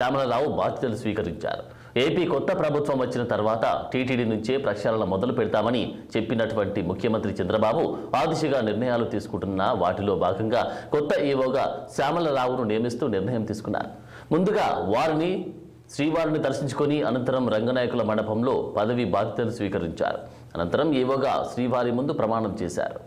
శ్యామలరావు బాధ్యతలు స్వీకరించారు. ఏపీ కొత్త ప్రభుత్వం వచ్చిన తర్వాత టీటీడీ నుంచే ప్రక్షాళన మొదలు పెడతామని చెప్పినటువంటి ముఖ్యమంత్రి చంద్రబాబు ఆ దిశగా నిర్ణయాలు తీసుకుంటున్న వాటిలో భాగంగా కొత్త ఈవోగా శ్యామలరావును నియమిస్తూ నిర్ణయం తీసుకున్నారు. ముందుగా వారిని శ్రీవారిని దర్శించుకొని అనంతరం రంగనాయకుల మండపంలో పదవి బాధ్యతలు స్వీకరించారు. అనంతరం ఈవోగా శ్రీవారి ముందు ప్రమాణం చేశారు.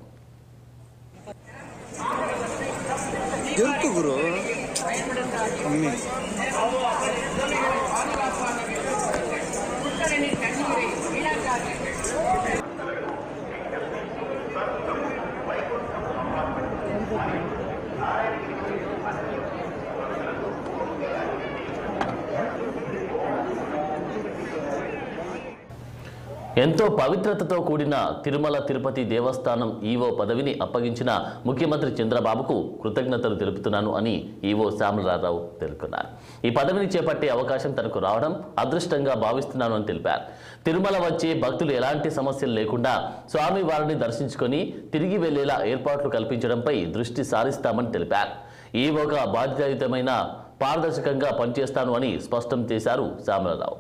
ఎంతో పవిత్రతతో కూడిన తిరుమల తిరుపతి దేవస్థానం ఈవో పదవిని అప్పగించిన ముఖ్యమంత్రి చంద్రబాబుకు కృతజ్ఞతలు తెలుపుతున్నాను అని ఈవో శ్యామలరావు పేర్కొన్నారు. ఈ పదవిని చేపట్టే అవకాశం తనకు రావడం అదృష్టంగా భావిస్తున్నాను అని తెలిపారు. తిరుమల వచ్చే భక్తులు ఎలాంటి సమస్యలు లేకుండా స్వామి వారిని దర్శించుకొని తిరిగి వెళ్లేలా ఏర్పాట్లు కల్పించడంపై దృష్టి సారిస్తామని తెలిపారు. ఈవోగా బాధ్యతాయుతమైన పారదర్శకంగా పనిచేస్తాను అని స్పష్టం చేశారు శ్యామలరావు.